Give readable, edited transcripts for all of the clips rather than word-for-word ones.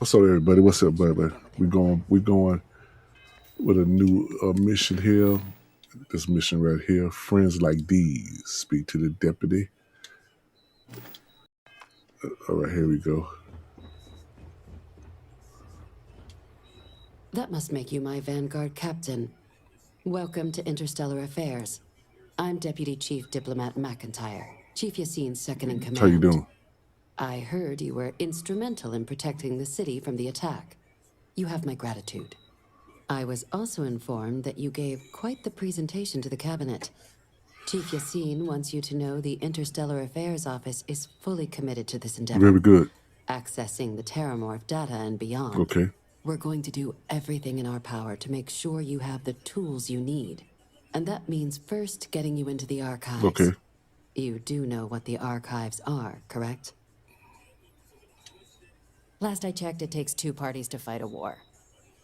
What's up, everybody? What's up, baby? We going with a new mission here. This mission right here. Friends like these. Speak to the deputy. All right, here we go. That must make you my Vanguard captain. Welcome to Interstellar Affairs. I'm Deputy Chief Diplomat McIntyre, Chief Yassine's second in How you command. doing? I heard you were instrumental in protecting the city from the attack. You have my gratitude. I was also informed that you gave quite the presentation to the cabinet. Chief Yassine wants you to know the Interstellar Affairs Office is fully committed to this endeavor, Very good. accessing the Terramorph data and beyond. Okay. We're going to do everything in our power to make sure you have the tools you need. And that means first getting you into the archives. Okay. You do know what the archives are, correct? Last I checked, it takes two parties to fight a war.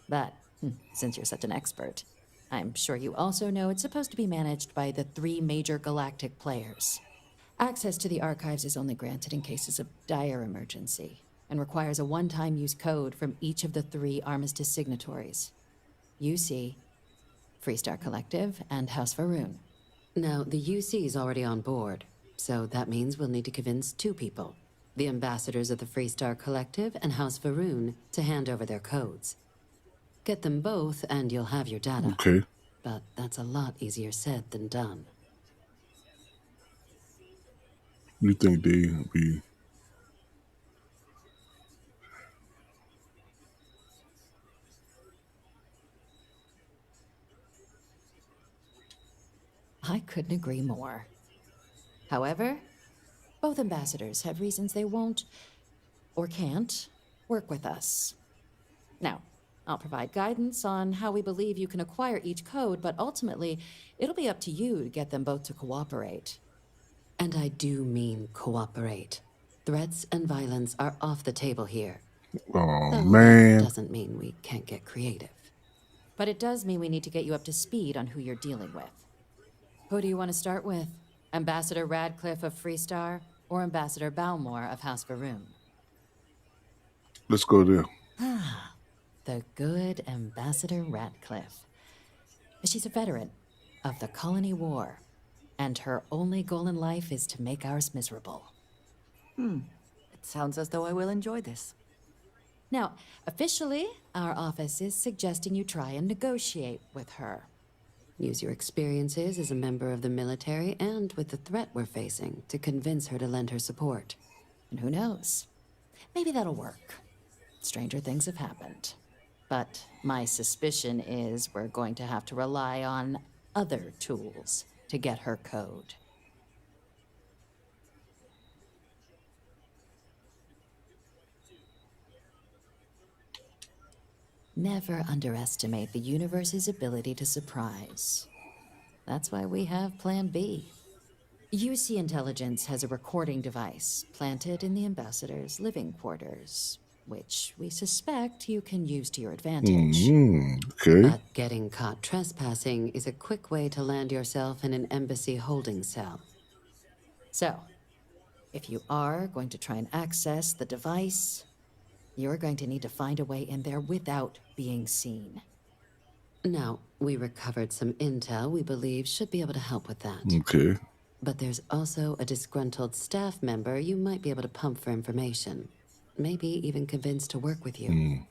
But, since you're such an expert, I'm sure you also know it's supposed to be managed by the three major galactic players. Access to the archives is only granted in cases of dire emergency, and requires a one-time use code from each of the three armistice signatories. UC, Freestar Collective, and House Varun. Now, the UC is already on board, so that means we'll need to convince two people. The ambassadors of the Freestar Collective and House Varun to hand over their codes. Get them both and you'll have your data. Okay. But that's a lot easier said than done. You think they be? I couldn't agree more. However, both ambassadors have reasons they won't, or can't, work with us. Now, I'll provide guidance on how we believe you can acquire each code, but ultimately, it'll be up to you to get them both to cooperate. And I do mean cooperate. Threats and violence are off the table here. Oh Though man. that doesn't mean we can't get creative. But it does mean we need to get you up to speed on who you're dealing with. Who do you want to start with? Ambassador Radcliffe of Freestar, or Ambassador Balmore of House Varun? Let's go there. The good Ambassador Radcliffe. She's a veteran of the Colony War, and her only goal in life is to make ours miserable. It sounds as though I will enjoy this. Now, officially, our office is suggesting you try and negotiate with her. Use your experiences as a member of the military and with the threat we're facing to convince her to lend her support. And who knows? Maybe that'll work. Stranger things have happened. But my suspicion is we're going to have to rely on other tools to get her code. Never underestimate the universe's ability to surprise. That's why we have Plan B. UC Intelligence has a recording device planted in the ambassador's living quarters, which we suspect you can use to your advantage. Okay. But getting caught trespassing is a quick way to land yourself in an embassy holding cell. So, if you are going to try and access the device, you're going to need to find a way in there without being seen. Now, we recovered some intel we believe should be able to help with that. Okay. But there's also a disgruntled staff member you might be able to pump for information. Maybe even convince to work with you.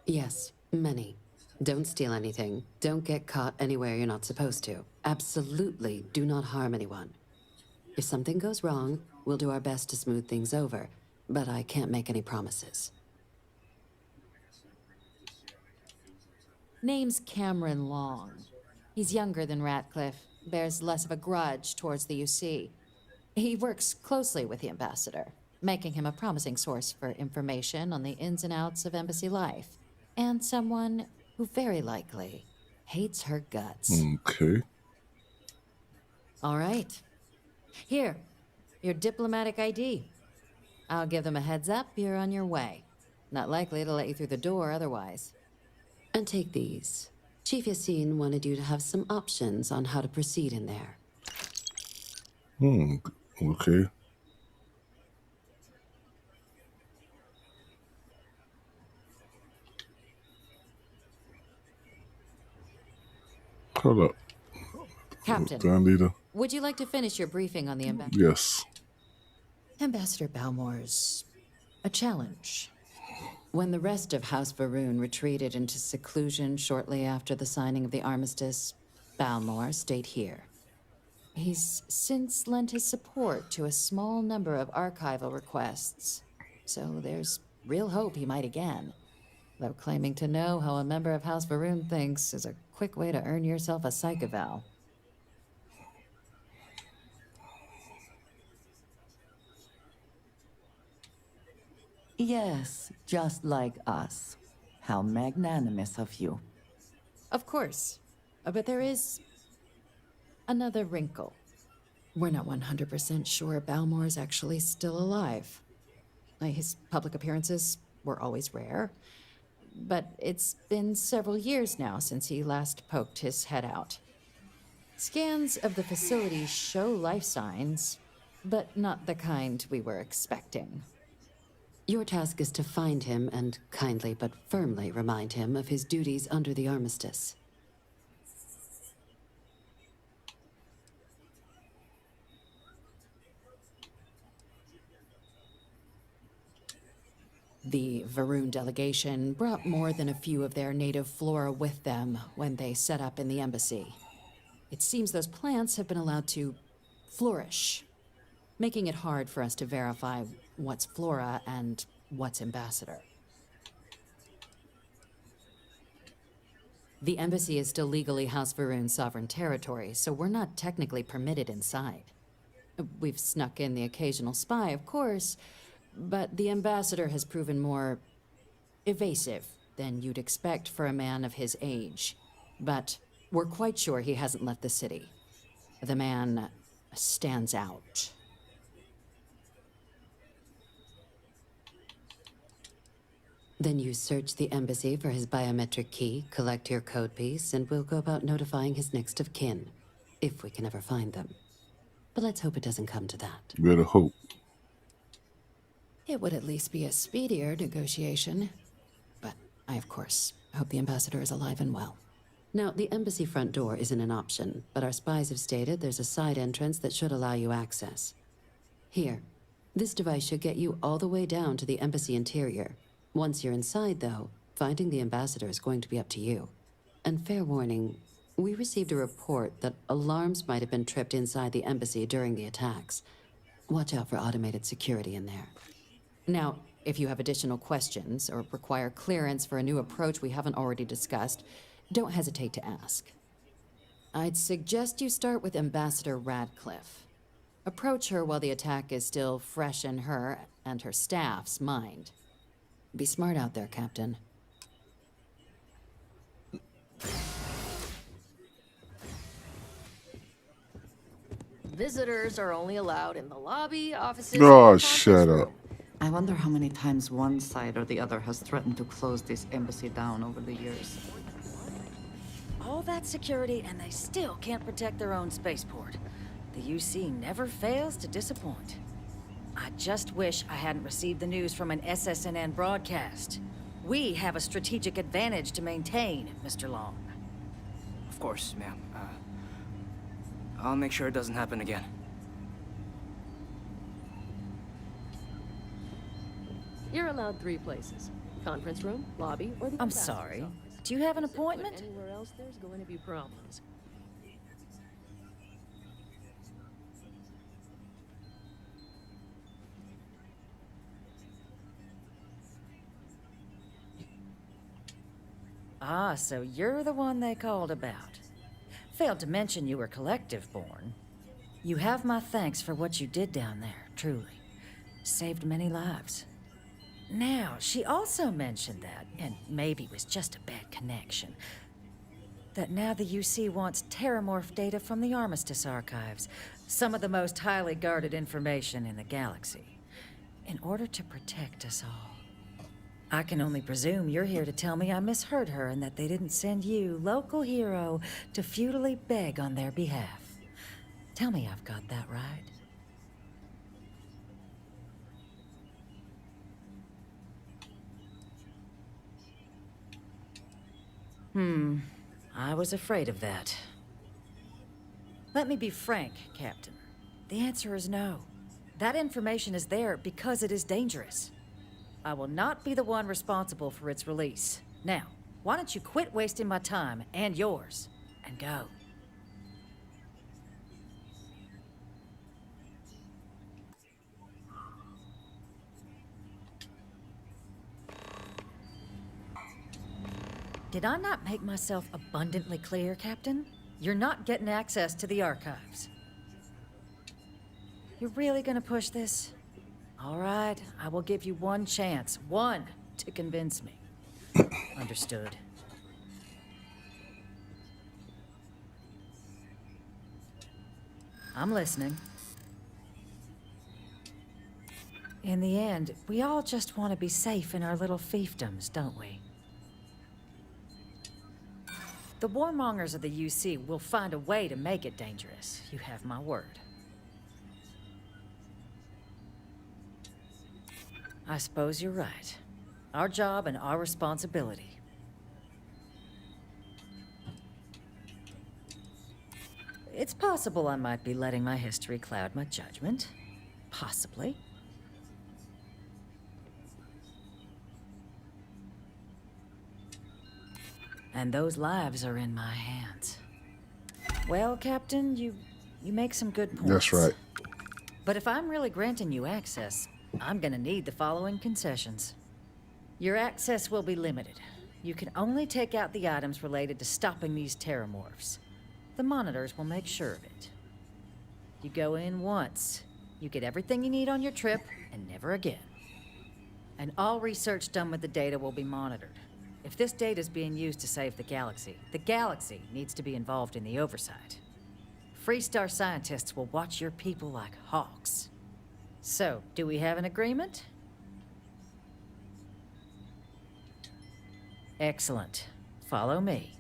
Yes, many. Don't steal anything. Don't get caught anywhere you're not supposed to. Absolutely do not harm anyone. If something goes wrong, we'll do our best to smooth things over, but I can't make any promises. Name's Cameron Long. He's younger than Ratcliffe, bears less of a grudge towards the UC. He works closely with the ambassador, making him a promising source for information on the ins and outs of embassy life, and someone who very likely hates her guts. Okay. All right. Here, your diplomatic ID. I'll give them a heads up you're on your way. Not likely to let you through the door otherwise. And take these. Chief Yassine wanted you to have some options on how to proceed in there. Okay. Hold up. Captain, Down leader. would you like to finish your briefing on the Yes. Ambassador Balmore's a challenge? When the rest of House Varoon retreated into seclusion shortly after the signing of the armistice, Balmore stayed here. He's since lent his support to a small number of archival requests, so there's real hope he might again. Though claiming to know how a member of House Varoon thinks is a quick way to earn yourself a psych eval. Yes, just like us. How magnanimous of you. Of course, but there is another wrinkle. We're not 100% sure Balmore's actually still alive. His public appearances were always rare, but it's been several years now since he last poked his head out. Scans of the facility show life signs, but not the kind we were expecting. Your task is to find him and kindly but firmly remind him of his duties under the armistice. The Varoon delegation brought more than a few of their native flora with them when they set up in the embassy. It seems those plants have been allowed to flourish, making it hard for us to verify what's flora and what's ambassador. The embassy is still legally House Varoon's sovereign territory, so we're not technically permitted inside. We've snuck in the occasional spy, of course, but the ambassador has proven more evasive than you'd expect for a man of his age. But we're quite sure he hasn't left the city. The man stands out. Then you search the embassy for his biometric key, collect your code piece, and we'll go about notifying his next of kin, if we can ever find them. But let's hope it doesn't come to that. Better hope. It would at least be a speedier negotiation. But I, of course, hope the ambassador is alive and well. Now, the embassy front door isn't an option, but our spies have stated there's a side entrance that should allow you access. Here, this device should get you all the way down to the embassy interior. Once you're inside, though, finding the ambassador is going to be up to you. And fair warning, we received a report that alarms might have been tripped inside the embassy during the attacks. Watch out for automated security in there. Now, if you have additional questions or require clearance for a new approach we haven't already discussed, don't hesitate to ask. I'd suggest you start with Ambassador Radcliffe. Approach her while the attack is still fresh in her and her staff's mind. Be smart out there, Captain. Visitors are only allowed in the lobby, offices, Oh, and shut conference up. room. I wonder how many times one side or the other has threatened to close this embassy down over the years. All that security, and they still can't protect their own spaceport. The UC never fails to disappoint. I just wish I hadn't received the news from an SSNN broadcast. We have a strategic advantage to maintain, Mr. Long. Of course, ma'am. I'll make sure it doesn't happen again. You're allowed 3 places. Conference room, lobby, or the I'm ambassador's sorry. office. Do you have an But appointment? anywhere else, there's going to be problems. Ah, so you're the one they called about. Failed to mention you were collective-born. You have my thanks for what you did down there, truly. Saved many lives. Now, she also mentioned that, and maybe it was just a bad connection, that now the UC wants terramorph data from the Armistice archives, some of the most highly guarded information in the galaxy, in order to protect us all. I can only presume you're here to tell me I misheard her and that they didn't send you, local hero, to futilely beg on their behalf. Tell me I've got that right. I was afraid of that. Let me be frank, Captain. The answer is no. That information is there because it is dangerous. I will not be the one responsible for its release. Now, why don't you quit wasting my time and yours, and go? Did I not make myself abundantly clear, Captain? You're not getting access to the archives. You're really gonna push this? All right, I will give you one chance. One to convince me. Understood. I'm listening. In the end, we all just want to be safe in our little fiefdoms, don't we? The warmongers of the UC will find a way to make it dangerous. You have my word. I suppose you're right. Our job and our responsibility. It's possible I might be letting my history cloud my judgment. Possibly. And those lives are in my hands. Well, Captain, you make some good points. That's right. But if I'm really granting you access, I'm gonna need the following concessions. Your access will be limited. You can only take out the items related to stopping these terramorphs. The monitors will make sure of it. You go in once, you get everything you need on your trip, and never again. And all research done with the data will be monitored. If this data is being used to save the galaxy needs to be involved in the oversight. Freestar scientists will watch your people like hawks. So, do we have an agreement? Excellent. Follow me.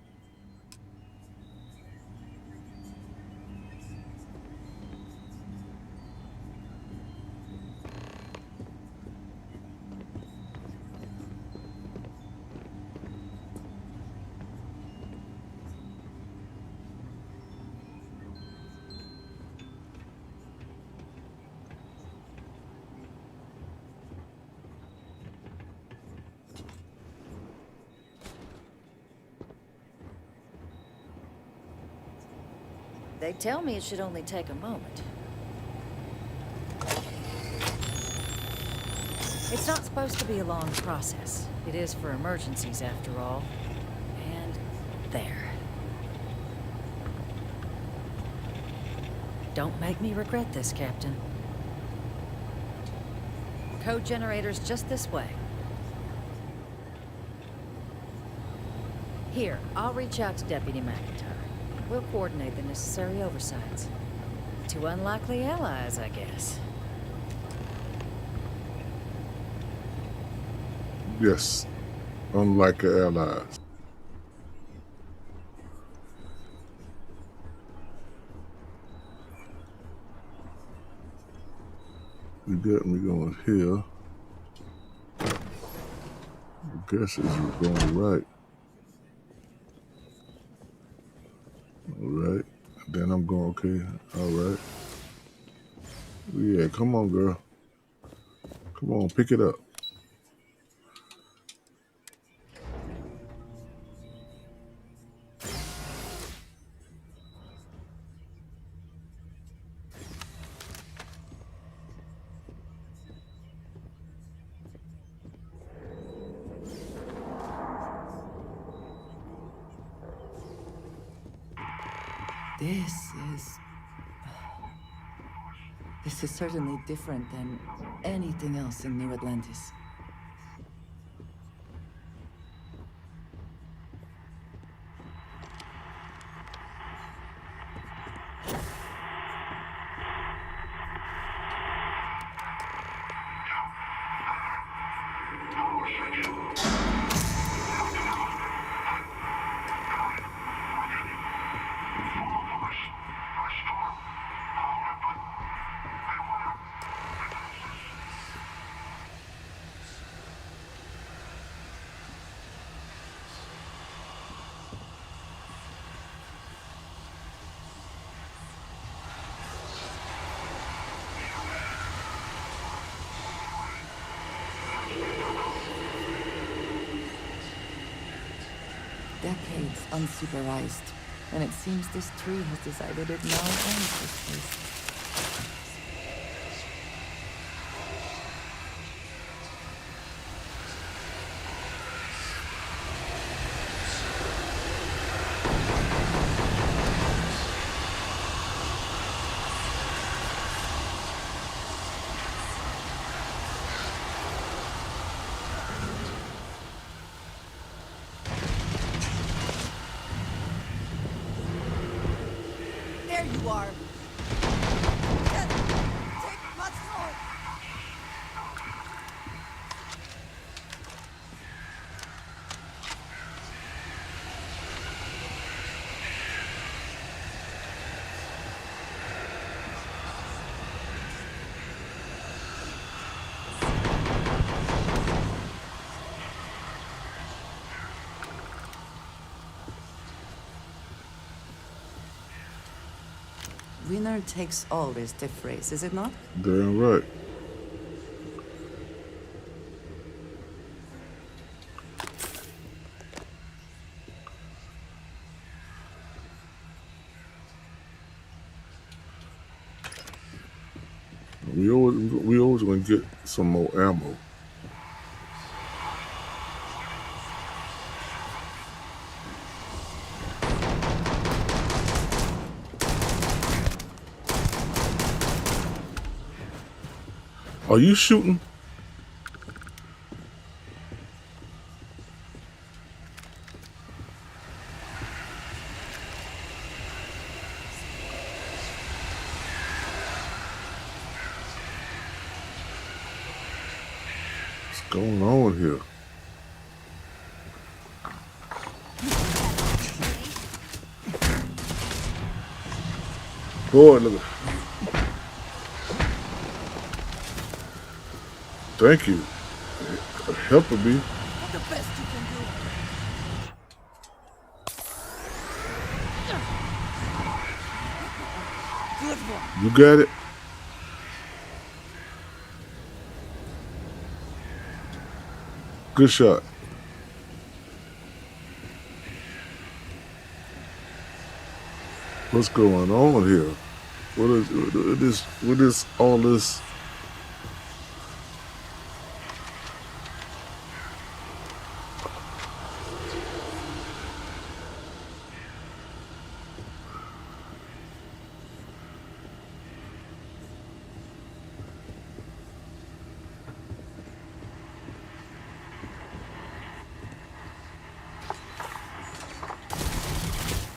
They tell me it should only take a moment. It's not supposed to be a long process. It is for emergencies, after all. And there. Don't make me regret this, Captain. Code generator's just this way. Here, I'll reach out to Deputy McIntyre. We'll coordinate the necessary oversights. Two unlikely allies, I guess. Yes. Unlike our allies. We got me going here. I guess it's going right. Alright. Then I'm going, okay. Alright. Yeah, come on, girl. Come on, pick it up. This is certainly different than anything else in New Atlantis. Decades unsupervised, and it seems this tree has decided it now owns this place. There you are. Take my sword. Winner takes all is the phrase, is it not? Damn right. We always gonna get some more ammo. Are you shooting? What's going on here? Boy, look. Thank you. Helping me. The best you can do. Good one. You got it. Good shot. What's going on here? What is all this